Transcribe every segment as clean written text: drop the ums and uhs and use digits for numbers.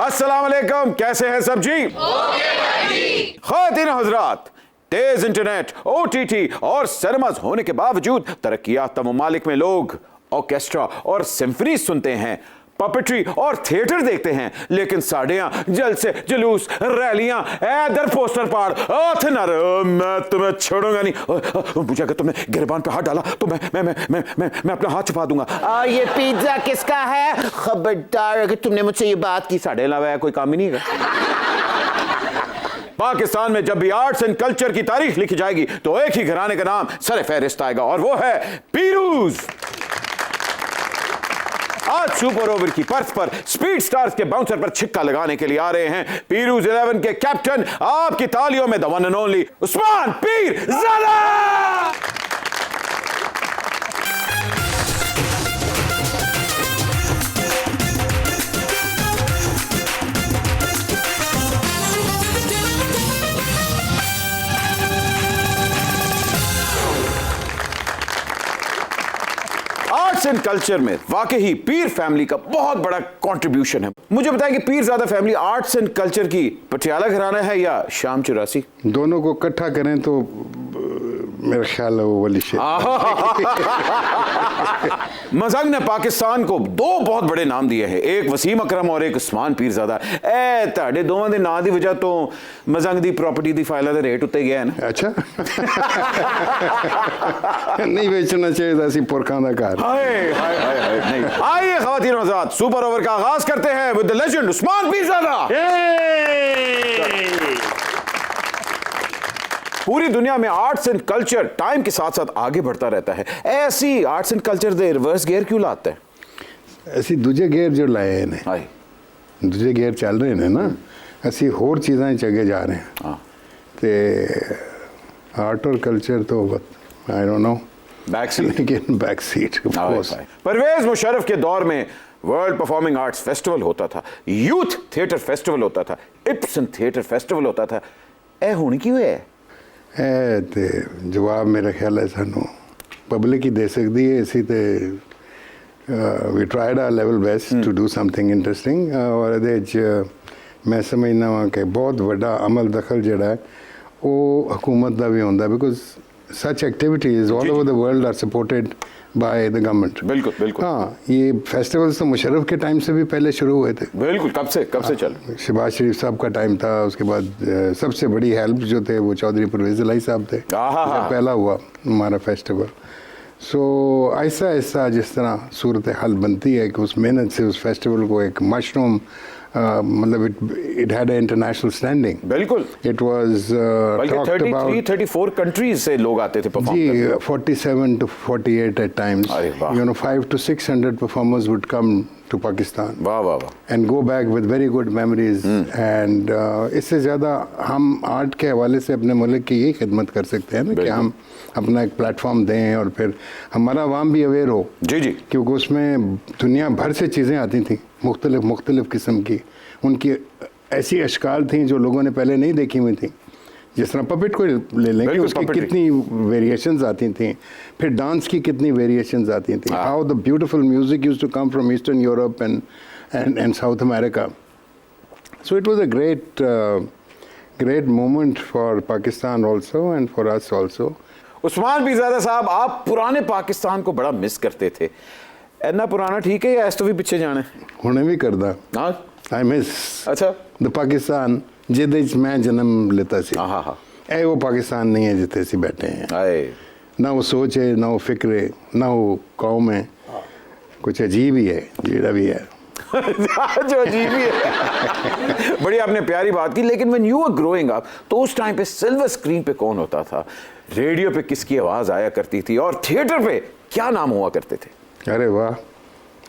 अस्सलाम वालेकुम, कैसे हैं सब जी? ख़वातीन हज़रात, तेज इंटरनेट, OTT और सिनेमाज होने के बावजूद तरक्की याफ्ता ममालिक में लोग ऑर्केस्ट्रा और सिम्फनी सुनते हैं, पपेट्री और थिएटर देखते हैं, लेकिन साढ़े यहाँ जलसे, जुलूस, रैलियां, इधर पोस्टर पाड़, मैं तुम्हें छोड़ूंगा नहीं। मुझे अगर तुमने गिरबान पे हाथ डाला तो मैं अपना हाथ छुपा दूंगा। ये पिज्जा किसका है? खबरदार अगर तुमने मुझसे ये बात की, साढ़े अलावा कोई काम ही नहीं है। पाकिस्तान में जब भी आर्ट्स एंड कल्चर की तारीख लिखी जाएगी तो एक ही घराने का नाम सर फहरिस्त आएगा और वो है पीरूज। आज सुपर ओवर की पर्स पर स्पीड स्टार्स के बाउंसर पर छिक्का लगाने के लिए आ रहे हैं पीरूज 11 के कैप्टन, आपकी तालियों में the one and only Usman Pirzada. Arts and culture में वाकई ही पीर फैमिली का बहुत बड़ा कंट्रीब्यूशन है। मुझे बताएं कि Pirzada family arts and culture की पटियाला घराना है या शाम 84? दोनों को इकट्ठा करें तो मेरा ख्याल है वो वाली शेर। मजहब ने पाकिस्तान को दो बहुत बड़े नाम दिए हैं, एक वसीम अकरम और एक उस्मान पीरजादा। ए ताड़े दोवां दे नाम दी वजह तो मजहब दी प्रॉपर्टी दी फाइल दा रेट उत्ते गया है ना। अच्छा नहीं बेचना चाहिए था, पुरखा दा घर। हाय हाय हाय हाय नहीं। आइए ख़वातीन हज़रात, सुपर ओवर का आगाज करते हैं with the legend Usman Pirzada. पूरी दुनिया में आर्ट्स एंड कल्चर टाइम के साथ साथ आगे बढ़ता रहता है, ऐसी arts and culture they reverse gear क्यों लाते हैं? ऐसी दूजे गेयर जो लाए हैं हाय दूजे गेयर चल रहे हैं ना, ऐसी होर चीज़ें चगे जा रहे हैं ते आर्ट और कल्चर तो I don't know back seat, लेकिन back seat of course. Parvez Musharraf के दौर में वर्ल्ड परफॉर्मिंग आर्ट्स फेस्टिवल होता था, यूथ थिएटर फेस्टिवल होता था, इप्सन थिएटर फेस्टिवल होता था। ए हुण की होया है ते जवाब मेरा ख्याल है सानू पब्लिक ही दे सकती है। इसी ते we tried our level best to do something interesting और मैं समझना वा कि बहुत बड़ा अमल दखल जड़ा है वो हुकूमत का भी होंदा, because such activities all over the world are supported by the government. बिल्कुल बिल्कुल। हाँ, ये फेस्टिवल्स तो मुशर्रफ के टाइम से भी पहले शुरू हुए थे। बिल्कुल, कब से चल। शहबाज शरीफ साहब का टाइम था, उसके बाद सबसे बड़ी हेल्प जो थे वो चौधरी परवेज इलाही साहब थे, पहला हुआ हमारा फेस्टिवल। सो ऐसा ऐसा जिस तरह सूरत हाल बनती है कि उस मेहनत से उस फेस्टिवल को एक मशरूम मतलब it had a international standing. बिल्कुल, it was talked about 34 countries से लोग आते थे परफॉर्म करने। जी 47 to 48 at times, you know, 500 to 600 performers would come to Pakistan। वाह वाह वाह। and go back with very good memories and इससे ज़्यादा हम आर्ट के हवाले से अपने मुल्क की यही खिदमत कर सकते हैं ना कि हम अपना एक प्लेटफॉर्म दें और फिर हमारा आवाम भी अवेयर हो। जी जी। क्योंकि उसमें दुनिया भर से चीज़ें आती थी, मुख्तलिफ किस्म की, उनकी ऐसी अशकाल थी जो लोगों ने पहले नहीं देखी हुई थी। जिस तरह पपेट को ले लें कि उसकी कितनी वेरिएशंस आती थी, फिर डांस की कितनी वेरिएशंस आती थी, how the beautiful music used to come from Eastern Europe and South America. So it was a great moment for Pakistan also and for us also. Usman Pirzada sahab, आप पुराने पाकिस्तान को बड़ा मिस करते थे, इतना पुराना ठीक है या इस तो भी पीछे जाना है? हुणे भी करदा। आई मिस अच्छा द पाकिस्तान जिदे मैं जन्म लेता सी। ए वो पाकिस्तान नहीं है जिथे सी बैठे हैं। ना वो सोच है, ना वो फिक्र है, ना वो कौम है, कुछ अजीब ही है जेड़ा भी है। जो अजीब ही है। बड़ी आपने प्यारी बात की, लेकिन when you were growing up तो उस टाइम पे सिल्वर स्क्रीन पे कौन होता था, रेडियो पे किसकी आवाज आया करती थी और थिएटर पे क्या नाम हुआ करते थे? अरे वाह,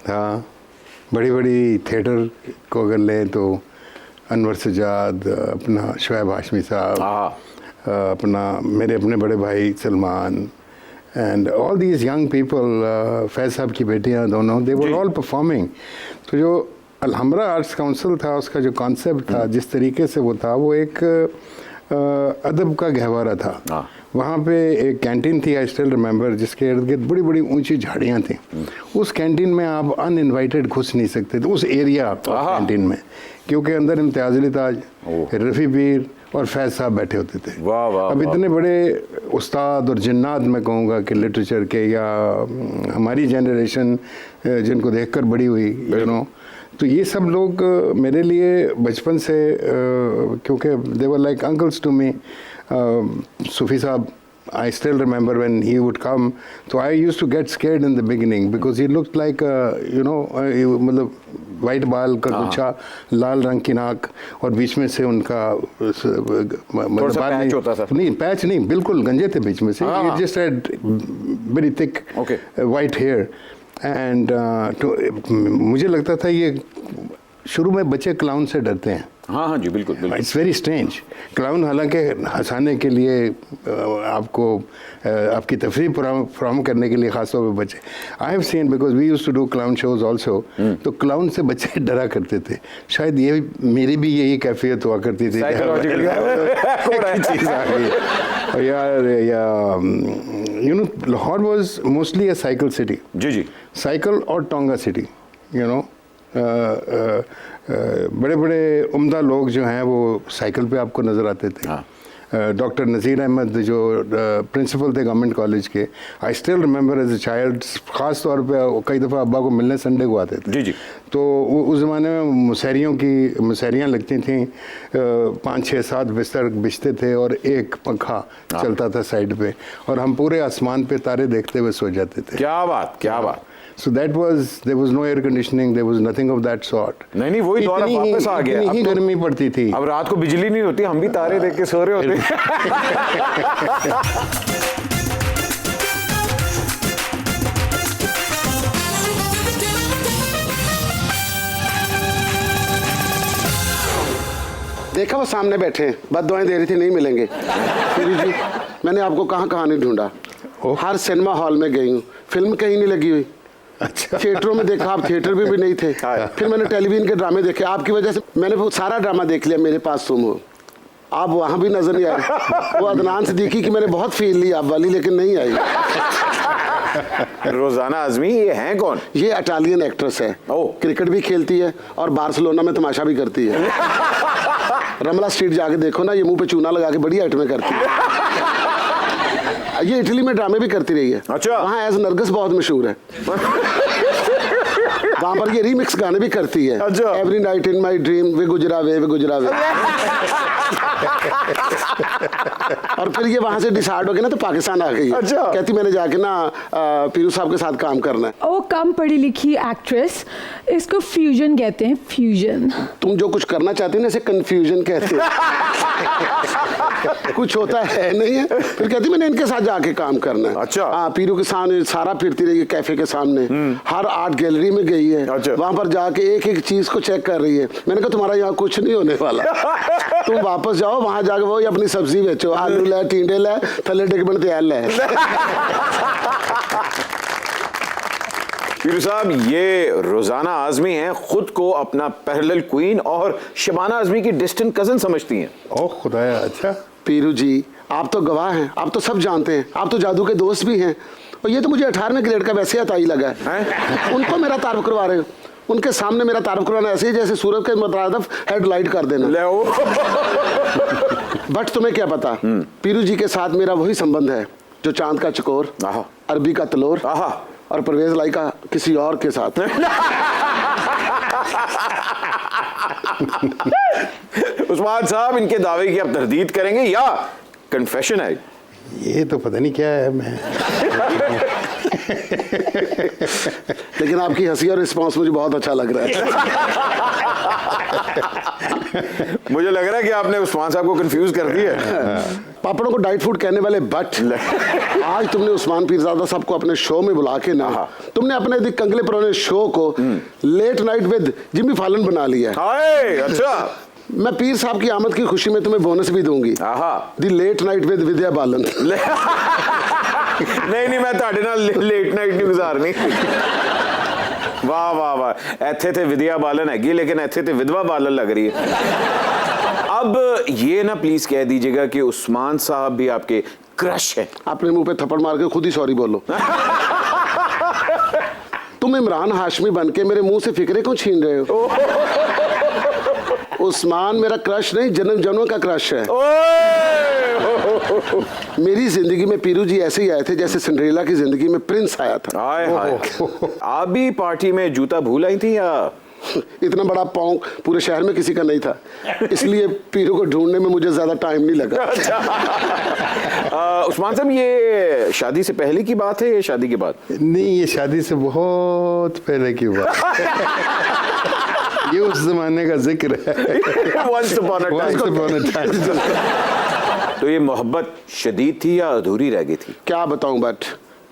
हाँ, बड़ी बड़ी थिएटर को अगर लें तो अनवर सजाद, अपना शुएब हाशमी साहब, अपना मेरे अपने बड़े भाई Salman and all these young people, Faiz साहब की बेटियां दोनों, दे वर ऑल परफॉर्मिंग। तो जो अलहमरा आर्ट्स काउंसिल था, उसका जो कॉन्सेप्ट था, जिस तरीके से वो था, वो एक अदब का गहवारा था। वहाँ पे एक कैंटीन थी, आई स्टिल रिमेंबर, जिसके इर्द गिर्द बड़ी बड़ी ऊंची झाड़ियाँ थी। उस कैंटीन में आप अनइनवाइटेड घुस नहीं सकते थे, उस एरिया कैंटीन में, क्योंकि अंदर इम्तियाज़ अली ताज, रफ़ी पीर और फैज़ साहब बैठे होते थे। वाह वाह। अब इतने बड़े उस्ताद और जिन्नात मैं कहूँगा कि लिटरेचर के, या हमारी जनरेशन जिनको देखकर बड़ी हुई, यू नो, तो ये सब लोग मेरे लिए बचपन से, क्योंकि they were like uncles to me. Sufi साहब, I still remember when he would come, so I used to get scared in the beginning because he looked like मतलब वाइट बाल का गुच्छा, लाल रंग की नाक, और बीच में से उनका मतलब पैच होता था। नहीं, पैच नहीं, बिल्कुल गंजे थे बीच में से। He just had very thick white hair and मुझे लगता था ये, शुरू में बच्चे क्लाउन से डरते हैं। हाँ हाँ जी, बिल्कुल बिल्कुल। It's very strange. क्लाउन हालांकि हंसाने के लिए, आपको आपकी तफरीह फराहम करने के लिए ख़ास तौर पर बच्चे, I have seen, because we used to do clown shows also, तो क्लाउन से बच्चे डरा करते थे। शायद ये मेरी भी यही कैफियत हुआ करती थी। चीज़ आ गई यार, you know, Lahore was mostly a cycle city. जी जी, साइकिल और टोंगा सिटी, यू नो। बड़े बड़े उम्दा लोग जो हैं वो साइकिल पे आपको नज़र आते थे। डॉक्टर नज़ीर अहमद जो प्रिंसिपल थे गवर्नमेंट कॉलेज के, I still remember as a child, ख़ास तौर पे कई दफ़ा अब्बा को मिलने संडे को आते थे। जी जी। तो उस ज़माने में मुसहरियाँ लगती थी, 5 6 7 बिस्तर बिछते थे और एक पंखा चलता था साइड पे, और हम पूरे आसमान पे तारे देखते हुए सो जाते थे। क्या बात, क्या बात। So there was no air conditioning, there was nothing of that sort. नहीं, वही दौर वापस आ गया। इतनी ही गर्मी पड़ती थी। अब रात को बिजली नहीं होती, हम भी तारे देख के सो रहे होते। देखा वो सामने बैठे, बद्दुआएं दे रही थी नहीं मिलेंगे। जी, मैंने आपको कहाँ नहीं ढूंढा। हर सिनेमा हॉल में गई हूँ, फिल्म कहीं नहीं लगी हुई। अच्छा। थिएटरों में देखा, आप थिएटर भी नहीं थे। फिर मैंने टेलीविजन के ड्रामे देखे, आपकी वजह से मैंने वो सारा ड्रामा देख लिया। मेरे पास तुम हो, आप वहाँ भी नजर नहीं आए। वो अदनान सिद्दीकी की मैंने बहुत फील ली आप वाली, लेकिन नहीं आई। रोजाना आजमी, ये हैं कौन? ये इटालियन एक्ट्रेस है, क्रिकेट भी खेलती है और बार्सिलोना में तमाशा भी करती है। रमला स्ट्रीट जाके देखो ना, ये मुंह पे चूना लगा के बड़ी आइटमें करती है। ये इटली में ड्रामे भी करती रही है। अच्छा। वहाँ एज नरगिस बहुत मशहूर है। वहाँ पर ये रीमिक्स गाने भी करती है। अच्छा। Every night in my dream वे गुजरा वे और फिर ये वहाँ से डिसाइड हो गया ना, तो पाकिस्तान आ गई है। अच्छा। कहती मैंने जाके ना पीरू साहब के साथ काम करना है। वो कम पढ़ी लिखी एक्ट्रेस, इसको फ्यूजन कहते हैं, फ्यूजन। तुम जो कुछ करना चाहती हो ना, इसे कंफ्यूजन कहते हैं। कुछ होता है नहीं है। फिर कहती मैंने इनके साथ जाके काम करना है। अच्छा। हाँ, पीरू के सामने सारा फिरती रही है, कैफे के सामने, हर आर्ट गैलरी में गई है। अच्छा। वहां पर जाके एक एक चीज को चेक कर रही है। मैंने कहा तुम्हारा यहाँ कुछ नहीं होने वाला, तुम वापस जाओ, वहां जाके वो अपनी सब्जी बेचो, आलू ले, टींडे ले, थले डिग बन तैयार ले। पीरू साहब, ये रोजाना आजमी हैं, खुद को अपना पैरेलल क्वीन और शबाना आजमी की डिस्टेंट कजन समझती हैं। ओह खुदाया। अच्छा पीरू जी, आप तो गवाह हैं, आप तो सब जानते हैं, आप तो जादू के दोस्त भी हैं, और ये तो मुझे 18वें ग्रेड का वैसे अताई लगा है। उनको मेरा तारुफ करवा रहे हो, उनके सामने मेरा तारुफ करवाना ऐसे ही जैसे सूरज के मुतारफ हेडलाइट कर देना। ले ओ। बट तुम्हें क्या पता, पीरू जी के साथ मेरा वही संबंध है जो चांद का चकोर, अरबी का तलोर और परवेज लाई का किसी और के साथ। उस्मान साहब, इनके दावे की आप तरदीद करेंगे या कन्फेशन है? ये तो पता नहीं क्या है। मैं लेकिन आपकी हंसी और रिस्पांस मुझे बहुत अच्छा लग रहा है। मुझे लग रहा है कि आपने उस्मान साहब को कंफ्यूज कर दिया। पापड़ों को डाइट फूड कहने वाले बट आज तुमने उस्मान पीरजादा साहब को अपने शो में बुला के ना, तुमने अपने कंगले पुराने शो को late night with Jimmy Fallon बना लिया है। अच्छा। मैं पीर साहब की आमद की खुशी में तुम्हें बोनस भी दूंगी, दी late night with Vidya Balan. नहीं, मैं ताड़े नाल लेट नाइट नहीं गुजारनी। वाह वाह वाह, ऐथे थे विद्या बालन हैगी, लेकिन ऐथे थे विधवा बालन लग रही है। अब ये ना प्लीज कह दीजिएगा कि उस्मान साहब भी आपके क्रश है? अपने मुंह पे थप्पड़ मार के खुद ही सॉरी बोलो। तुम इमरान हाशमी बन के मेरे मुंह से फिक्रे क्यों छीन रहे हो? उस्मान मेरा क्रश नहीं, जन्म जन्म का क्रश है। मेरी जिंदगी में पीरू जी ऐसे ही आए थे जैसे सिंड्रेला की जिंदगी में प्रिंस आया था। हाय हाय, आप भी पार्टी में जूता भूल आई थी या? इतना बड़ा पौंग पूरे शहर में किसी का नहीं था, इसलिए पीरू को ढूंढने में मुझे ज्यादा टाइम नहीं लगा। उस्मान साहब, ये शादी से पहले की बात है या शादी के बाद? नहीं, ये शादी से बहुत पहले की बात। ये उस जमाने का जिक्र है। Once upon a time. Once upon a time. तो ये मोहब्बत शदीद थी या अधूरी रह गई थी? क्या बताऊं,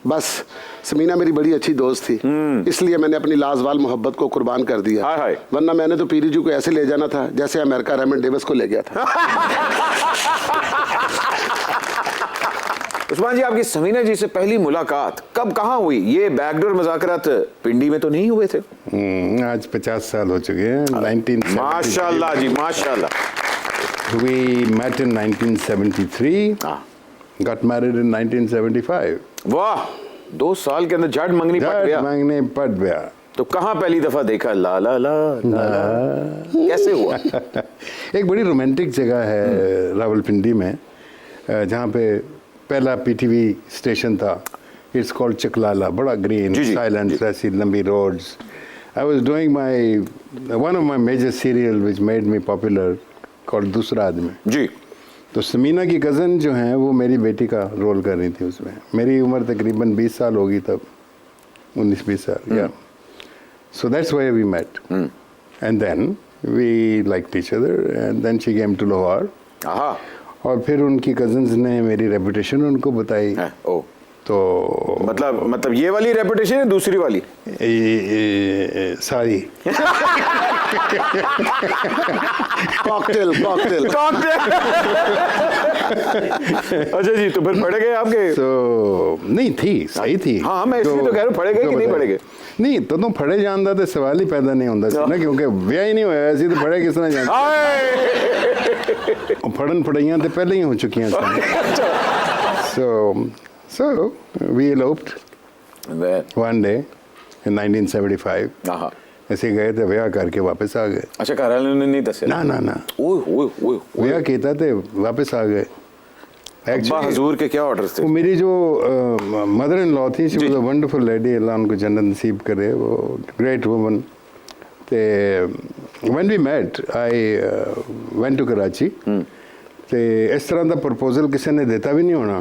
बस समीना मेरी बड़ी अच्छी दोस्त थी, इसलिए मैंने अपनी लाजवाल मोहब्बत को कुर्बान कर दिया। हाय हाय। वरना मैंने तो पीरी जी को ऐसे ले जाना था जैसे अमेरिका रेमंड डेविस को ले गया था। उस्मान जी, आपकी समीना जी से पहली मुलाकात कब कहाँ हुई? ये बैकडोर मुज़ाकरात पिंडी में तो नहीं हुए थे? आज 50 साल हो चुके हैं। 1973 माशाल्लाह जी, माशाल्लाह। We met in 1973. Got married in 1975. वाह, 2 साल के अंदर झट मंगनी पट गया। मांगने पट गया। तो कहाँ पहली दफा देखा? ला ला ला ला ला। कैसे हुआ? एक बड़ी रोमांटिक जगह है रावलपिंडी में, जहाँ पे पहला पीटीवी स्टेशन था। It's called Chaklala. बड़ा ग्रीन, साइलेंस, ऐसी लंबी roads. I was doing my one of my major serial which made me popular called Doosra Aadmi जी। तो समीना की कज़न जो हैं वो मेरी बेटी का रोल कर रही थी उसमें। मेरी उम्र तकरीबन 20 साल होगी तब, 19-20 साल। या so that's why we met and then we liked each other and then she came to Lahore. और फिर उनकी कज़न्स ने मेरी रेपुटेशन उनको बताई। ओ, तो मतलब ये वाली रेपुटेशन है, दूसरी वाली? सारी। कॉकटेल। अच्छा जी, तो फिर पढ़े गए आपके? तो नहीं थी, सही थी। हाँ, मैं इसलिए तो कह रहा हूँ, पढ़े गए कि नहीं पढ़े गए? नहीं, तो फड़े जानता तो सवाल ही पैदा नहीं होता ना, क्योंकि ब्याह ही नहीं होया ऐसी, तो फड़े किसने जानता। फड़न फड़ाइयां तो पहले ही हो चुकी हैं। So we eloped one day in 1975. ऐसे गए थे, ब्याह करके वापस आ गए। अच्छा, घर वालों ने नहीं दसे? ना। ओए ब्याह किया थे, वापस आ गए। अब्बा हुजूर के क्या ऑर्डर्स थे? वो मेरी जो मदर इन लॉ थी, she was a wonderful lady, अल्लाह उनको जन्नत नसीब करे, वो ग्रेट वुमन। ते when we met I went to Karachi. ते इस तरह का प्रपोजल किसी ने देता भी नहीं होना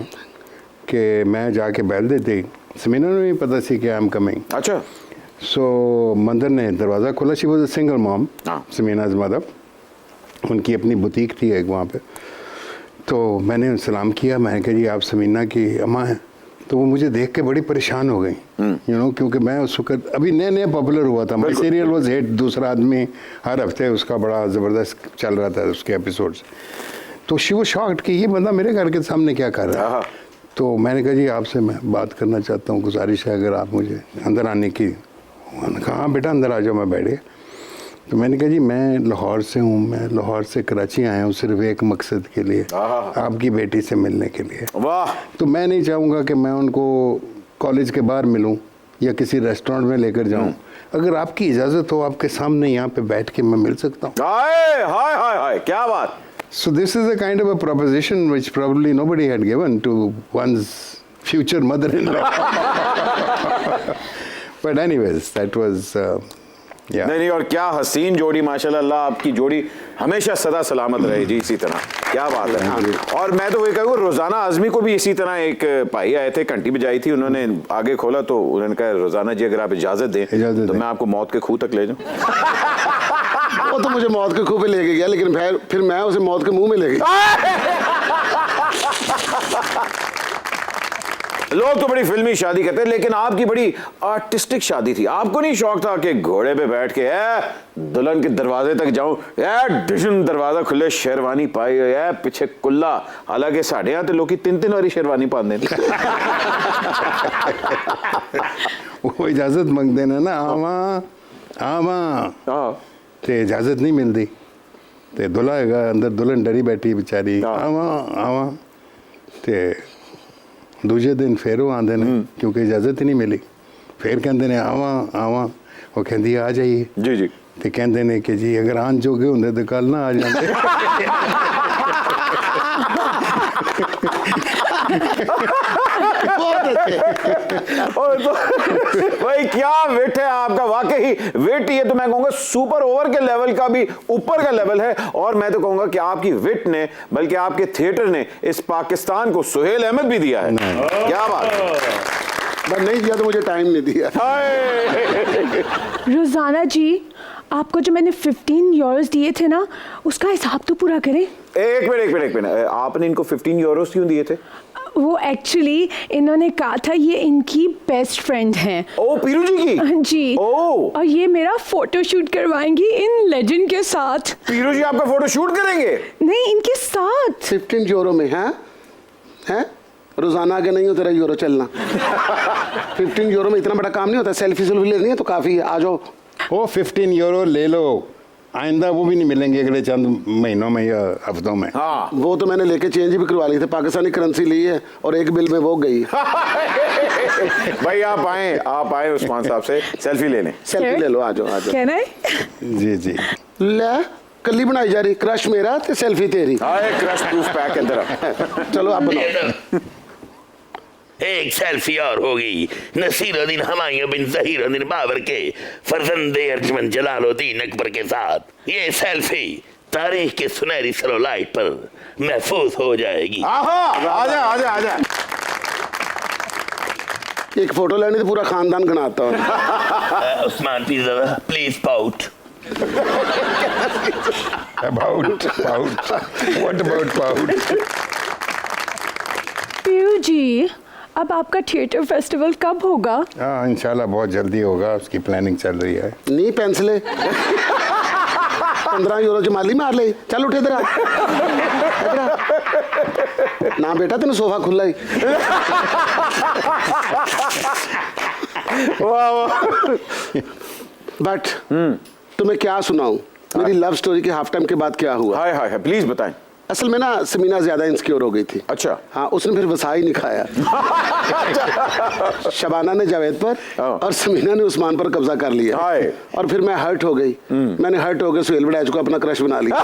कि मैं जाके बैल देती। समीना ने भी पता सी कि आई एम कमिंग। अच्छा। सो मंदर ने दरवाज़ा खोला। She was a single mom, Samina's mother. उनकी अपनी बुटीक थी एक वहाँ पे। तो मैंने सलाम किया, मैंने कहा जी आप समीना की अम्मा हैं। तो वो मुझे देख के बड़ी परेशान हो गई, यू नो, क्योंकि मैं उस वक्त अभी नया पॉपुलर हुआ था। माई सीरियल वाज हिट, दूसरा आदमी हर हफ्ते उसका बड़ा ज़बरदस्त चल रहा था, उसके एपिसोड्स। तो शी वो शॉक्ड कि ये बंदा मेरे घर के सामने क्या कर रहा है। तो मैंने कहा जी आपसे मैं बात करना चाहता हूँ, गुजारिश है अगर आप मुझे अंदर आने की। उन्होंने कहा हाँ बेटा अंदर आ जाओ। मैं बैठ गया। तो मैंने कहा जी मैं लाहौर से हूँ, मैं लाहौर से कराची आया हूँ सिर्फ एक मकसद के लिए, आपकी बेटी से मिलने के लिए। वाह। तो मैं नहीं चाहूँगा कि मैं उनको कॉलेज के बाहर मिलूँ या किसी रेस्टोरेंट में लेकर जाऊँ। अगर आपकी इजाज़त हो, आपके सामने यहाँ पे बैठ के मैं मिल सकता हूँ। हाय हाय हाय हाय, क्या बात। So this is a kind of a proposition which probably nobody had given to one's future mother-in-law. But anyways, that was yeah. नहीं, और क्या हसीन जोड़ी माशाल्लाह। अल्लाह आपकी जोड़ी हमेशा सदा सलामत रहे जी, इसी तरह। क्या बात है। और मैं तो वही कहूँ, रोजाना आजमी को भी इसी तरह एक भाई आए थे, घंटी बजाई थी, उन्होंने आगे खोला तो उन्होंने कहा रोजाना जी अगर आप इजाजत दें तो मैं आपको मौत के खूह तक ले जाऊँ। वो तो मुझे मौत के खूह पे लेके गया, लेकिन फिर मैं उसे मौत के मुंह में ले गई। लोग तो बड़ी फिल्मी शादी करते हैं, लेकिन आपकी बड़ी आर्टिस्टिक शादी थी। आपको नहीं शौक था कि घोड़े पे बैठ के दुल्हन के दरवाजे तक जाऊं, डिशन दरवाजा खुले, शेरवानी पाई हो, पीछे कुल्ला। हालांकि साढ़े यहाँ तो लोग 3-3 वाली शेरवानी पाते हैं। वो इजाजत मांगते ना ना, आवा ते इजाजत नहीं मिलती। ते दुल्हा हैगा अंदर, दुल्हन डरी बैठी बेचारी, आवा ते दूजे दिन फिर वो आते ने क्योंकि इजाजत ही नहीं मिली, फिर कहते ने आवा आवा, वो कहती आ जाइए जी जी, तो कहते ने कि जी अगर आन जोगे होंगे तो कल ना आ जाते। और तो भाई क्या वेट है आपका, वाकई वेट ये तो मैं कहूंगा सुपर ओवर के लेवल का भी ऊपर का लेवल है। और मैं तो कहूंगा कि आपकी विट ने, बल्कि आपके थिएटर ने इस पाकिस्तान को सुहेल अहमद भी दिया है। क्या बात है, बस नहीं दिया तो मुझे टाइम नहीं दिया। रोजाना जी, आपको जो मैंने 15 यूरोस दिए थे ना, उसका हिसाब तो पूरा करें। एक मिनट, आपने इनको 15 यूरोस क्यों दिए थे? वो एक्चुअली इन्होंने कहा था ये इनकी बेस्ट फ्रेंड हैं। ओ पीरू जी की? जी। ओ। और ये मेरा फोटो शूट करवाएंगी इन लेजेंड के साथ। पीरू जी आपका फोटो शूट करेंगे? नहीं, इनके साथ। 15 यूरो में हैं? रोजाना आगे नहीं हो तेरा यूरो चलना। 15 यूरो में इतना बड़ा काम नहीं होता, सेल्फी लेनी है तो काफी है, आ जाओ। वो 15 यूरो ले लो, आइंदा वो भी नहीं मिलेंगे अगले चंद महीनों में या हफ्तों में। हाँ। वो तो मैंने लेके चेंज भी करवा ली थी, पाकिस्तानी करेंसी ली है और एक बिल में वो गई। भाई आप आए उस्मान साहब से सेल्फी लेने। सेल्फी ले लो, आ जाओ। कहना है? जी जी। ले कली बनाई जा रही, क्रश मेरा ते सेल्फी तेरी। क्रश प्रूफ पैक अंदर आ। चलो आप बनाओ। एक सेल्फी और होगी नसीरुद्दीन हुमायूं बिन ज़हीरुद्दीन बाबर के फर्जंद अर्जुमंद जलालुद्दीन अकबर के साथ। ये सेल्फी तारीख के सुनहरी सेलुलाइट पर महफूज हो जाएगी। आजा। एक फोटो लेने तो पूरा खानदान गनाता हूँ। Usman please pout. About what about pout? पीरू जी, अब आपका थिएटर फेस्टिवल कब होगा? हाँ इंशाल्लाह बहुत जल्दी होगा, उसकी प्लानिंग चल रही है। नी पेंसिले 15 यूरो जमाली मार ले, चल उठे इधर आ। ना बेटा तेन सोफा खुला ही। बट तुम्हें क्या सुनाऊं, मेरी लव स्टोरी के हाफ टाइम के बाद क्या हुआ। हाय प्लीज बताएं। असल में ना समीना ज्यादा इंसिक्योर हो गई थी। अच्छा। हाँ, उसने फिर वसा ही नहीं खाया। शबाना ने जावेद पर और समीना ने उस्मान पर कब्जा कर लिया। और फिर मैं हर्ट हो गई। मैंने हर्ट हो गए सुहेल बड़ैच को अपना क्रश बना लिया।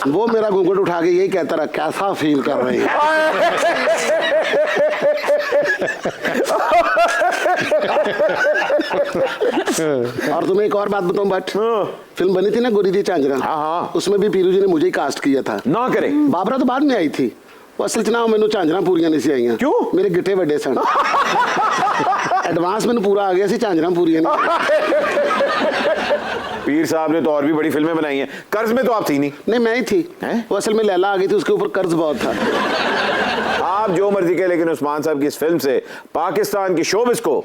वो मेरा घूंघट उठा के यही कहता रहा, कैसा फील कर रही है। और तुम्हें एक और बात बताऊं, बट फिल्म बनी थी ना गोरी दी झांझरा, उसमें भी पीरू जी ने मुझे ही कास्ट किया था। ना करे, बाबरा तो बाद में आई थी। वो असल च ना मैनू झांझरा पूरियां नहीं सी आईयां। क्यों? मेरे गिट्टे वड्डे सन। एडवांस मैनू पूरा आ गया सी, झांझरा पूरियां नहीं। पीर साहब ने तो और भी बड़ी फिल्में बनाई हैं, कर्ज में तो आप थी नहीं। नहीं मैं ही थी। वो असल में लैला आ गई थी, उसके ऊपर कर्ज बहुत था। आप जो मर्जी के, लेकिन उस्मान साहब की इस फिल्म से पाकिस्तान की शोबिस को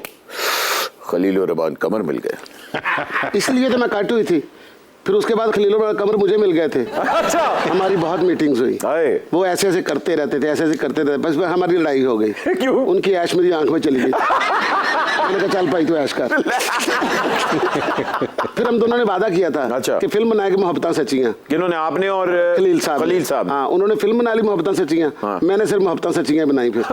खलील और रबान कमर मिल गए। इसलिए तो मैं कट हुई थी। फिर उसके बाद खलील और कमर मुझे मिल गए थे। अच्छा। हमारी बहुत मीटिंग्स हुई। वो ऐसे ऐसे करते रहते थे, ऐसे ऐसे करते थे, बस हमारी लड़ाई हो गई। क्यों? उनकी ऐश मेरी आंख में चली गई। मैंने कहा चल भाई तू ऐश कर। फिर हम दोनों ने वादा किया था। अच्छा। कि फिल्म बनाएगी मोहब्बतें सच्चियां। किन्होंने? आपने और खलील साहब। खलील साहब। हाँ, उन्होंने फिल्म बना ली मोहब्बतें सच्चियां। मैंने सिर्फ मोहब्बतें सच्चियां बनाई फिर।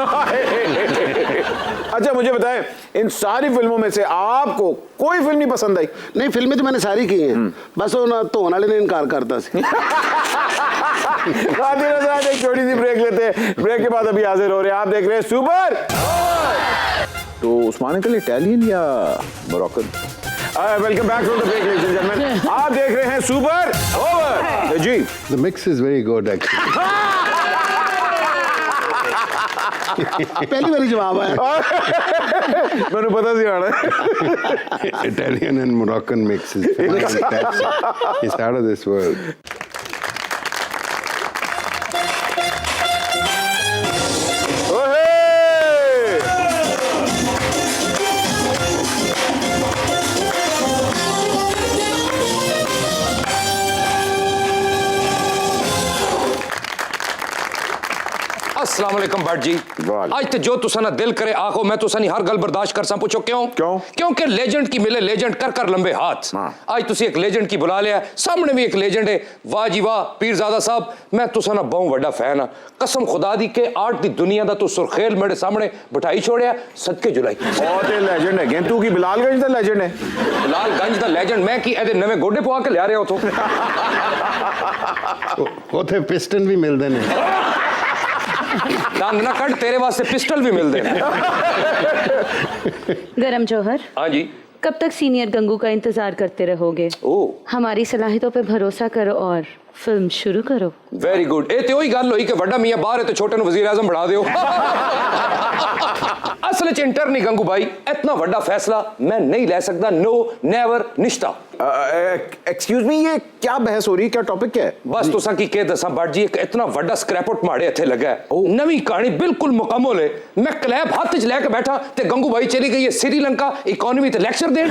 अच्छा मुझे बताएं, इन सारी फिल्मों में से आपको कोई फिल्म नहीं पसंद आई? नहीं, फिल्में तो मैंने सारी की हैं, बस वो धोने वाले ने इनकार करता सी। एक छोटी सी ब्रेक लेते हैं, ब्रेक के बाद अभी हाजिर हो रहे हैं। आप देख रहे हैं सुपर। तो उस्मान अंकल इटालियन या Moroccan? Welcome back from the break ladies and gentlemen. आप देख रहे हैं सुपर ओवर। जी, the mix is very good actually. पहली बारी जवाब आया। मैंने पता सी आना। Italian and Moroccan mix is fantastic. It's out of this world. अस्सलाम वालेकुम भट्ट जी वाह। आज ते जो तुसा ना दिल करे आखो मैं तुसा नहीं हर गल बर्दाश्त कर सा। पूछो क्यों? क्योंकि लेजेंड की मिले लेजेंड कर कर लंबे हाथ। आज तुसी एक लेजेंड की बुला लिया, सामने भी एक लेजेंड है। वाह जी वाह पीरजादा साहब, मैं तुसा ना बहुत बड़ा फैन हां। कसम खुदा दी के आर्ट दी दुनिया दा तू सुरखेल मेरे सामने बिठाई छोड़िया सदके जुलाई। बहुत लेजेंड है तू की बिलालगंज दा लेजेंड है। बिलालगंज दा लेजेंड मैं की एदे नवे गोडे पवा के लिया रहा हो उथे पिस्टन भी मिलते ने। दंद ना कट तेरे वास्ते पिस्टल भी मिलते हैं। गरम जौहर, हाँ जी। कब तक सीनियर गंगू का इंतजार करते रहोगे? हमारी सलाहियतों पे भरोसा करो और फिल्म शुरू करो। Very good. ए ते ओही गल होई कि वड्डा मियां बाहर है ते छोटे नु वजीर आजम बना दियो। असल च इंटर नहीं गंगू भाई, इतना वड्डा फैसला मैं नहीं ले सकता। नो नेवर निश्ता। एक्सक्यूज मी, ये क्या बहस हो रही है, क्या टॉपिक क्या है? बस तुसा की कह दसा भट्ट जी, एक इतना वड्डा स्क्रैपआउट माड़े इत्थे लगा है। नवी कहानी बिल्कुल मुकम्मल है। मैं क्लैब हाथ च लेके बैठा ते गंगू भाई चली गई है श्रीलंका इकोनॉमी ते लेक्चर देन।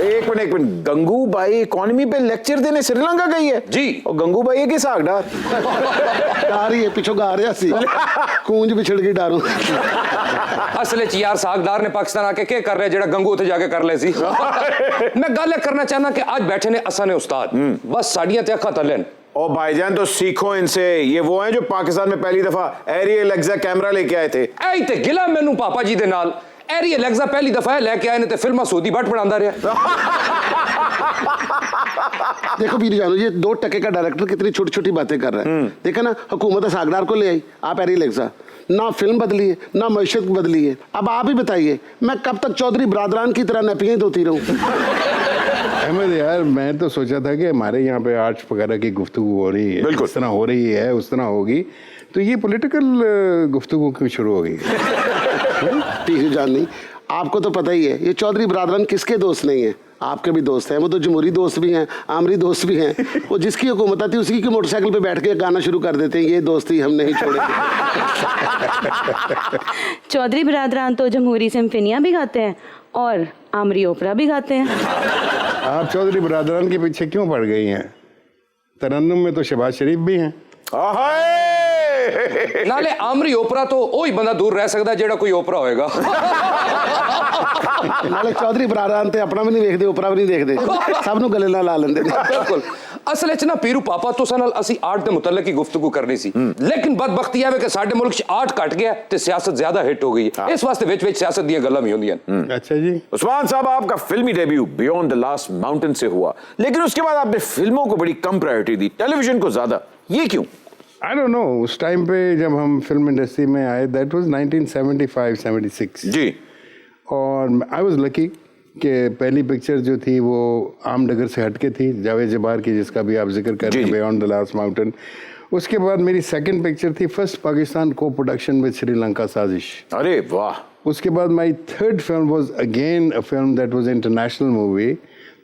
एक मिनट, गंगू बाई इकोनॉमी पे लेक्चर देने श्रीलंका गई है जी। और गंगू बाई है कि सागडार गा रही है पिछो गा रहा सी कूंज बिछड़ गई डारों। असल च यार सागदार ने पाकिस्तान आके क्या कर रहे जेड़ा गंगू उथे जाके कर ले सी। मैं गल करना चाहना कि आज बैठे ने असा ने उस्ताद, बस साड़ियां ते अखा तलन। ओ भाईजान तो सीखो इनसे, ये वो हैं जो पाकिस्तान में पहली दफा एरी एलेक्सा कैमरा लेके आए थे। ऐ ते गिला मैनू पापा जी दे नाल एरी एलेक्सा पहली दफा लेके आए ने ते फिल्मा सऊदी भट्ट बनांदा रहा। देखो बीर जानो, ये 2 टके का डायरेक्टर कितनी छोटी छोटी बातें कर रहा है। देखा ना, हुकूमत सागदार को ले आई, आप एरी एलेक्सा। ना फिल्म बदली है ना मैशत बदली है। अब आप ही बताइए मैं कब तक चौधरी बरादरान की तरह नपियां धोती रहूं? अहमद यार, मैं तो सोचा था कि हमारे यहाँ पे आर्ट्स वगैरह की गुफ्तगू हो रही है, इस तरह हो रही है उस तरह होगी, तो ये पॉलिटिकल गुफ्तगू क्यों शुरू हो गई? पीछे जान नहीं, आपको तो पता ही है ये चौधरी बरादरान किसके दोस्त नहीं है। आपके भी दोस्त हैं, वो तो जमहूरी दोस्त भी हैं, आमरी दोस्त भी हैं। वो जिसकी हुकूमत आती है उसी की मोटरसाइकिल पे बैठ के गाना शुरू कर देते हैं, ये दोस्ती हम नहीं छोड़ेंगे। चौधरी बरादरान तो जमहूरी सिम्फनियाँ भी गाते हैं और आमरी ओपरा भी गाते हैं। आप चौधरी बरादरान के पीछे क्यों पड़ गई हैं? तरन्नुम में तो शहबाज शरीफ भी हैं। नाले आमरी ओपरा तो वही बंदा दूर रह सकता जेड़ा कोई ओपरा होएगा। नाले चौधरी बरादरान ते अपना भी नहीं देखते, ओपरा भी नहीं देखते, सब नु गले ला लेंदे ने। बिल्कुल। असल च ना पीरू पापा तुसा नाल असी आर्ट दे मुतल्लिक ही गुफ्तगू करनी सी, लेकिन बदबख्ती है कि साडे मुल्क च आर्ट घट गया ते सियासत ज्यादा हिट हो गई है। इस वास्ते विच विच सियासत दी गल्लां भी होंदियां। अच्छा जी। उस्मान साहब, आपका फिल्मी debut beyond the last mountain से हुआ, लेकिन उसके बाद आपने फिल्मों को बड़ी कम प्रायोरिटी दी, टेलीविजन को ज्यादा, ये क्यों? आई डोंट नो, उस टाइम पे जब हम फिल्म इंडस्ट्री में आए, दैट वाज 1975-76 जी। और आई वाज लकी कि पहली पिक्चर जो थी वो आम डगर से हटके थी, जावेद जबार की, जिसका भी आप जिक्र कर रहे हैं, बियॉन्ड द लास्ट माउंटेन। उसके बाद मेरी सेकंड पिक्चर थी फर्स्ट पाकिस्तान को प्रोडक्शन विद श्रीलंका साजिश। अरे वाह। उसके बाद my third film was again a film that was international movie.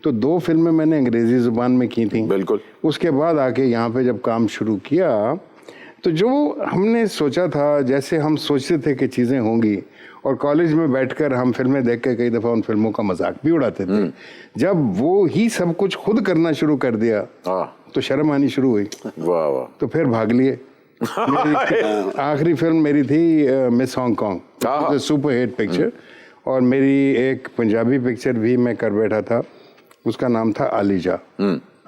तो 2 फिल्में मैंने अंग्रेजी ज़ुबान में की थी। बिल्कुल। उसके बाद आके यहाँ पे जब काम शुरू किया तो जो हमने सोचा था, जैसे हम सोचते थे कि चीज़ें होंगी, और कॉलेज में बैठकर हम फिल्में देख के कई दफ़ा उन फिल्मों का मजाक भी उड़ाते थे, जब वो ही सब कुछ खुद करना शुरू कर दिया तो शर्म आनी शुरू हुई। वाह वाह। तो फिर भाग लिए। आखिरी फिल्म मेरी थी miss Hong Kong, super hit picture, और मेरी एक पंजाबी पिक्चर भी मैं कर बैठा था, उसका नाम था Aleeza.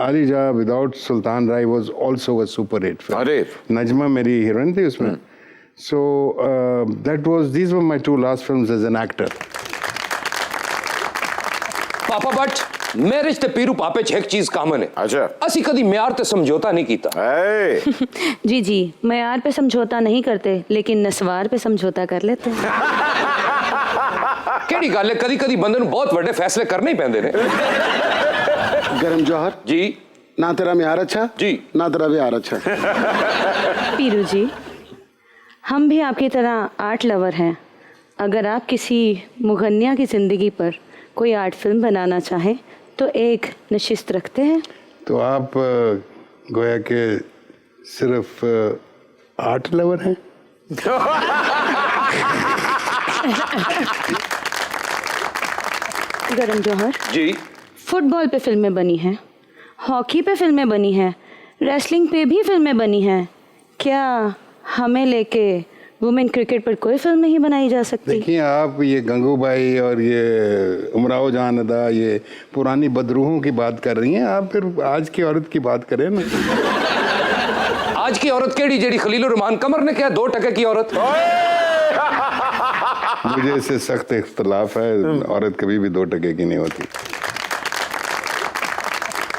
Aleeza without Sultan Rai was also a super hit film. अरे। नजमा मेरी हीरोइन थी उसमें। So that was, these were my 2 last films as an actor. पापा भट्ट, मैरिज ते पीरू पापे च एक चीज कॉमन है। अच्छा। असी कदी म्यार ते समझौता नहीं कीता। जी जी, म्यार पे समझौता नहीं करते, लेकिन नस्वार पे समझौता कर लेते हैं। केड़ी गल है, कदी कदी बंदे नूं बहुत बड़े फैसले करने ही पैंदे ने। गरम जौहर जी। ना तेरा म्यार अच्छा जी, ना तेरा ब्यार अच्छा। पीरू जी, हम भी आपकी तरह आर्ट लवर हैं। अगर आप किसी मुगन्निया की ज़िंदगी पर कोई आर्ट फिल्म बनाना चाहें तो एक नशिस्त रखते हैं। तो आप गोया के सिर्फ आर्ट लवर हैं? गरम जौहर जी। फुटबॉल पे फिल्में बनी हैं, हॉकी पे फिल्में बनी हैं, रेसलिंग पे भी फिल्में बनी हैं, क्या हमें लेके वुमेन क्रिकेट पर कोई फिल्म नहीं बनाई जा सकती? देखिए आप ये गंगूबाई और ये उमराव जान अदा ये पुरानी बदरूहों की बात कर रही हैं, आप फिर आज की औरत की बात करें ना। आज की औरत केड़ी जेड़ी खलीलुर रहमान कमर ने क्या 2% की औरत? मुझे इससे सख्त इख्तलाफ है, औरत कभी भी 2% की नहीं होती।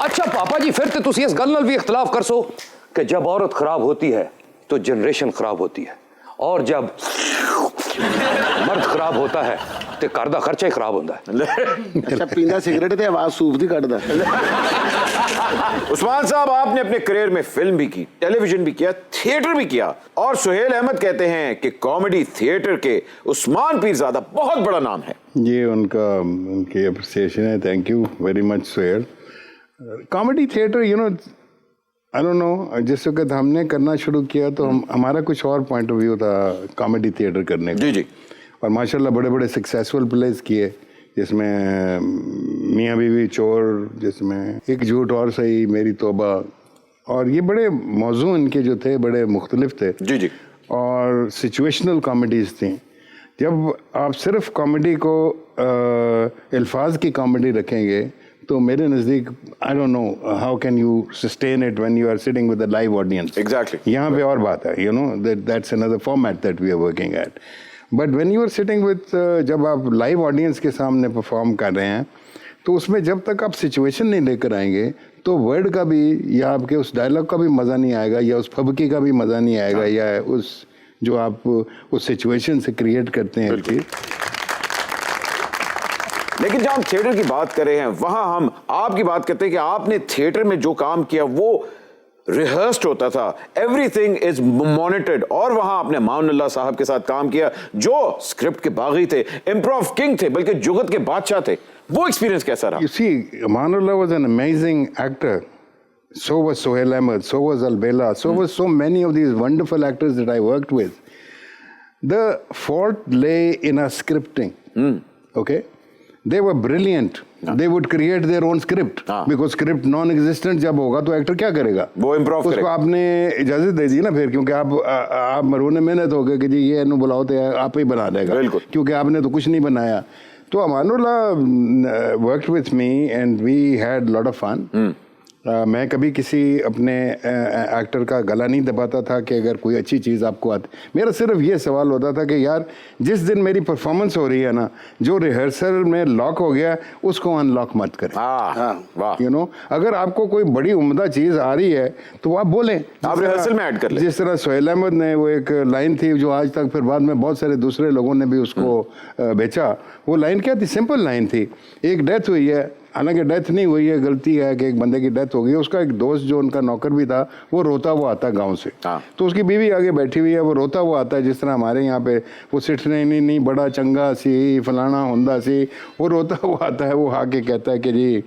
अच्छा पापा जी फिर तो तुसी इस गल नाल भी इख्तलाफ कर सो कि जब औरत खराब होती है तो जनरेशन खराब होती है, और जब मर्द खराब होता है तो घर दा खर्चा ही खराब होता है। अच्छा पींदा सिगरेट ते आवाज सूप दी कटदा। उस्मान साहब, आपने अपने करियर में फिल्म भी की, टेलीविजन भी किया, थिएटर भी किया, और सुहेल अहमद कहते हैं कि कॉमेडी थिएटर के उस्मान पीरजादा बहुत बड़ा नाम है। ये उनकी अप्रिसिएशन है, thank you very much Suhail. Comedy theatre you know I don't know, जिस वक्त हमने करना शुरू किया तो हमारा कुछ और पॉइंट ऑफ व्यू था कॉमेडी थिएटर करने का। जी जी। और माशाल्लाह बड़े बड़े सक्सेसफुल प्लेस किए, जिसमें मियाँ बीवी चोर, जिसमें एक झूठ और सही, मेरी तौबा, और ये बड़े मौजू इनके जो थे बड़े मुख्तलिफ थे। जी जी। और सिचुएशनल कॉमेडीज थी। जब आप सिर्फ कॉमेडी को अल्फाज की कॉमेडी रखेंगे तो मेरे नज़दीक I don't know how can you sustain it when you are sitting with a live audience. Exactly. यहाँ पे और बात है, you know that's another format that we are working at. But when you are sitting with, जब आप live audience के सामने perform कर रहे हैं तो उसमें जब तक आप सिचुएशन नहीं लेकर आएंगे तो वर्ड का भी या आपके उस डायलॉग का भी मज़ा नहीं आएगा, या उस फबकी का भी मज़ा नहीं आएगा, या उस जो आप उस सिचुएशन से क्रिएट करते हैं। लेकिन जब हम थिएटर की बात कर रहे हैं वहां हम आपकी बात करते हैं कि आपने थिएटर में जो काम किया वो रिहर्स्ड होता था, एवरीथिंग इज मॉनिटर्ड, और वहां आपने माउनल्लाह साहब के साथ काम किया जो स्क्रिप्ट के बागी थे, इम्प्रोव किंग थे, बल्कि जुगत के बादशाह थे। वो एक्सपीरियंस कैसा रहा? You see, Amanullah was an amazing actor. So was Sohail Ahmed, so was Albela, so was so many of these wonderful actors that I worked with. The fault lay in our scripting. Okay? They were brilliant. They would create their own script. Because script non-existent जब होगा तो actor क्या करेगा? वो improv करेगा। उसको आपने इजाजत दे दी ना फिर, क्योंकि आप मरूने मेहनत हो गए कि जी ये इन्हों बुलाओ तो आप ही बना देगा, क्योंकि आपने तो कुछ नहीं बनाया। तो Amanullah worked with me and we had a lot of fun. मैं कभी किसी अपने एक्टर का गला नहीं दबाता था कि अगर कोई अच्छी चीज़ आपको आती। मेरा सिर्फ ये सवाल होता था कि यार जिस दिन मेरी परफॉर्मेंस हो रही है ना, जो रिहर्सल में लॉक हो गया उसको अनलॉक मत करें। यू नो, अगर आपको कोई बड़ी उम्दा चीज़ आ रही है तो आप बोलें, आप रिहर्सल में ऐड कर लें। जिस तरह सोहेल अहमद ने वो एक लाइन थी जो आज तक फिर बाद में बहुत सारे दूसरे लोगों ने भी उसको बेचा। वो लाइन क्या थी? सिंपल लाइन थी, एक डेथ हुई है, हालांकि डेथ नहीं हुई है, गलती है कि एक बंदे की डेथ हो गई, उसका एक दोस्त जो उनका नौकर भी था वो रोता हुआ आता है गांव से। तो उसकी बीवी आगे बैठी हुई है, वो रोता हुआ आता है, जिस तरह हमारे यहाँ पे वो सिठ नहीं बड़ा चंगा सी फलाना होंदा सी, वो रोता हुआ आता है, वो आके कहता है कि जी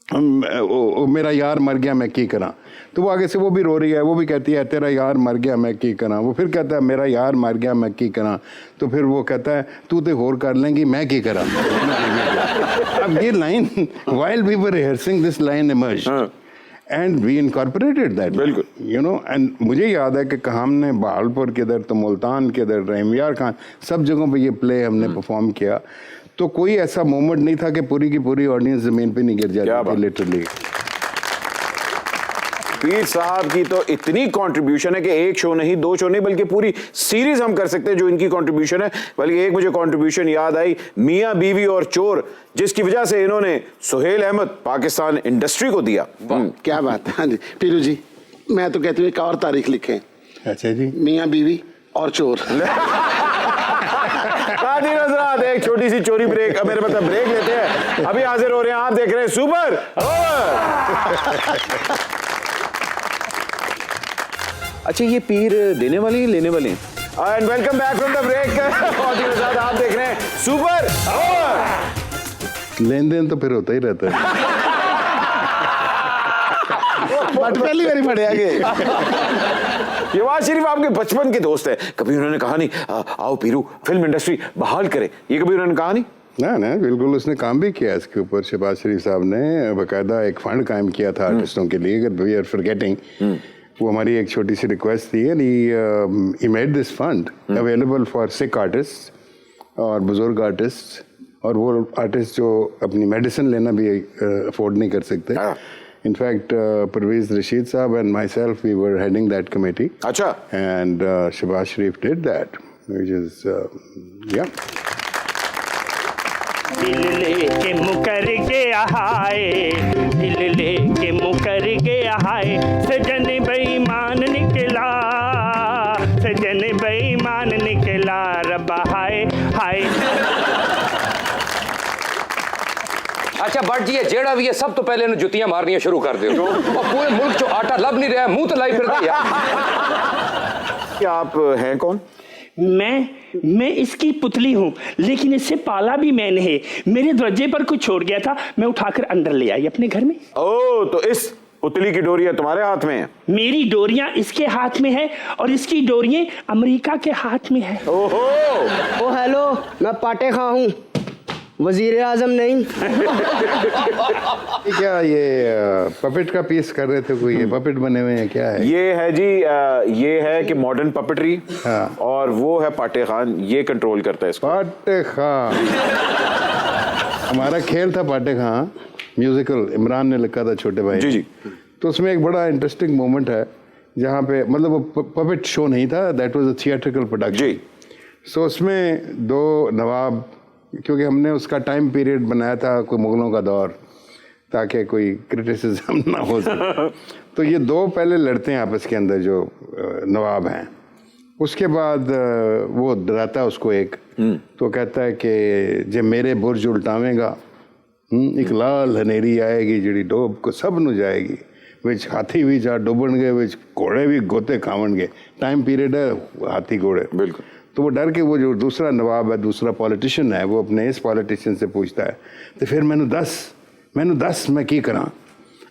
मेरा यार मर गया मैं की करा। तो वो आगे से वो भी रो रही है, वो भी कहती है तेरा यार मर गया मैं की करा। वो फिर कहता है मेरा यार मर गया मैं की करा। तो फिर वो कहता है तू तो होर कर लेंगी मैं की करा। अब ये line while we were rehearsing this line emerged and we incorporated that, बिल्कुल, you know, and मुझे याद है कि हमने बहावलपुर के इधर तो मुल्तान के इधर रहीमयार खान सब जगहों पे ये प्ले हमने परफॉर्म किया। तो कोई ऐसा मोमेंट नहीं था कि पूरी की पूरी ऑडियंस जमीन पे नहीं गिर जाती थी, लिटरली। पीर साहब की तो इतनी कंट्रीब्यूशन है कि एक शो नहीं, दो शो नहीं, बल्कि पूरी सीरीज हम कर सकते हैं जो इनकी कंट्रीब्यूशन है। बल्कि एक मुझे कंट्रीब्यूशन याद आई, मियां बीवी और चोर, जिसकी वजह से इन्होंने सुहेल अहमद पाकिस्तान इंडस्ट्री को दिया। क्या बात है। हाँ जी पीरू जी, मैं तो कहती हूँ एक और तारीख लिखें। अच्छा जी, मियां बीवी और चोर। एक छोटी सी चोरी ब्रेक, मेरे मतलब ब्रेक लेते हैं, अभी हाजिर हो रहे हैं। आप देख रहे हैं सुपर अच्छा ये पीर देने वाले ही लेने वाले हैं। And welcome back from the break. आप देख रहे हैं सुपर लेन देन तो फिर होता ही रहता है। बट पहली बारी पड़े आगे। नवाज शरीफ आपके बचपन के दोस्त है, कभी उन्होंने कहा नहीं आओ पीरू फिल्म इंडस्ट्री बहाल करे, ये कभी उन्होंने कहा नहीं? ना बिल्कुल, उसने काम भी किया इसके ऊपर। शहबाज शरीफ साहब ने बाकायदा एक फंड कायम किया था आर्टिस्टों के लिए, वी आर फॉरगेटिंग। वो हमारी एक छोटी सी रिक्वेस्ट थी, and he made this fund available for sick artist और बुजुर्ग आर्टिस्ट और वो आर्टिस्ट जो अपनी मेडिसिन लेना भी अफोर्ड नहीं कर सकते. इनफैक्ट परवेज रशीद साहब and myself we were heading that committee. अच्छा. And Shahbaz Sharif did that, which is yeah. दिल लेके मुकर गया हाय, दिल लेके मुकर गया हाय, सजन बेईमान निकला, सजन बेईमान निकला, रब्बा हाय हाय. अच्छा भट्ट जी, ये जेड़ा भी है सब तो पहले जुतियां मारनियां शुरू कर दो और पूरे मुल्क जो आटा लब नहीं रहा मुंह तो लाई फिर रही है. आप हैं कौन? मैं इसकी पुतली हूँ, लेकिन इससे पाला भी मैंने है. मेरे दरवाजे पर कुछ छोड़ गया था, मैं उठाकर अंदर ले आई अपने घर में. ओ, तो इस पुतली की डोरियां तुम्हारे हाथ में है? मेरी डोरियां इसके हाथ में है और इसकी डोरियां अमेरिका के हाथ में है. ओहो. ओ हेलो, मैं पाटे खां हूँ, वजीर आजम नहीं. क्या ये पपेट का पीस कर रहे थे? कोई ये पपेट बने हुए हैं, क्या है? ये है जी, ये है कि मॉडर्न पपेटरी. हाँ. और वो है पाटे खान, ये कंट्रोल करता है इसको. पाटे खां. हमारा खेल था पाटे खां, म्यूजिकल इमरान ने लिखा था छोटे भाई. जी जी. तो उसमें एक बड़ा इंटरेस्टिंग मोमेंट है जहाँ पे मतलब वो पपेट शो नहीं था, that was a theatrical production. जी. सो उसमें दो नवाब, क्योंकि हमने उसका टाइम पीरियड बनाया था कोई मुगलों का दौर, ताकि कोई क्रिटिसिज्म ना हो सके. तो ये दो पहले लड़ते हैं आपस के अंदर जो नवाब हैं. उसके बाद वो डराता है उसको एक, तो कहता है कि जब मेरे बुर्ज उल्टावेगा एक लाल हनेरी आएगी जिड़ी डोब को सब नु जाएगी, विच हाथी भी जा डुबणगे, विच घोड़े भी गोते खावणगे. टाइम पीरियड है हाथी घोड़े. बिल्कुल. तो वो डर के वो जो दूसरा नवाब है, दूसरा पॉलिटिशियन है, वो अपने इस पॉलिटिशियन से पूछता है तो फिर मैंने दस मैं की करा.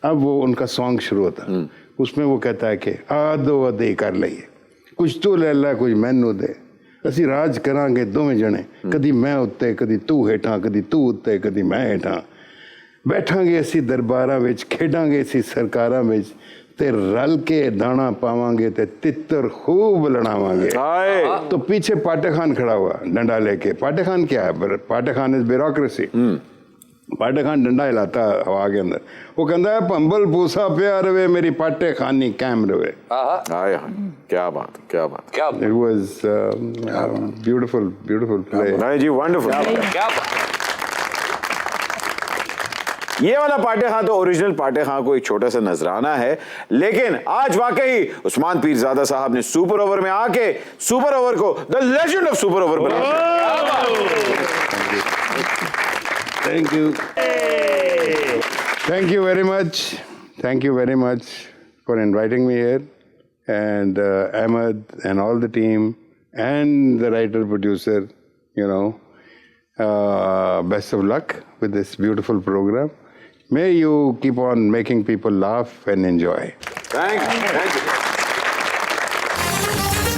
अब वो उनका सॉन्ग शुरू होता है. उसमें वो कहता है कि आदो अदे कर लइए, कुछ तू ले ला कुछ मैनू दे, असी राज करांगे दोवें जने, कदी मैं उत्ते कदी तू हेठां, कदी तू उत्ते कदी मैं हेठां, बैठांगे असी दरबारां विच, खेडांगे असी सरकारां विच, ते रल के दाना पावांगे ते तितर खूब लड़ावांगे. तो पीछे पाटे खान खड़ा हुआ डंडा लेके. पाटे खान क्या है? पाटे खान इज ब्यूरोक्रेसी. पाटे खान डंडा हिलाता हवा के अंदर. वो कहता है पंबल पूसा पिया रवे, मेरी पाटे खानी कैम रवे. क्या बात, क्या बात. It was beautiful play. नहीं जी, वंडरफुल. क्या बात. ये वाला पाटे खां तो ओरिजिनल पाटे खां को एक छोटा सा नजराना है, लेकिन आज वाकई उस्मान पीरजादा साहब ने सुपर ओवर में आके सुपर ओवर को the legend of super over बना दिया. Thank you very much for inviting me here, and Ahmed and all the team and the writer producer, best of luck with this beautiful program. May you keep on making people laugh and enjoy. Thank you.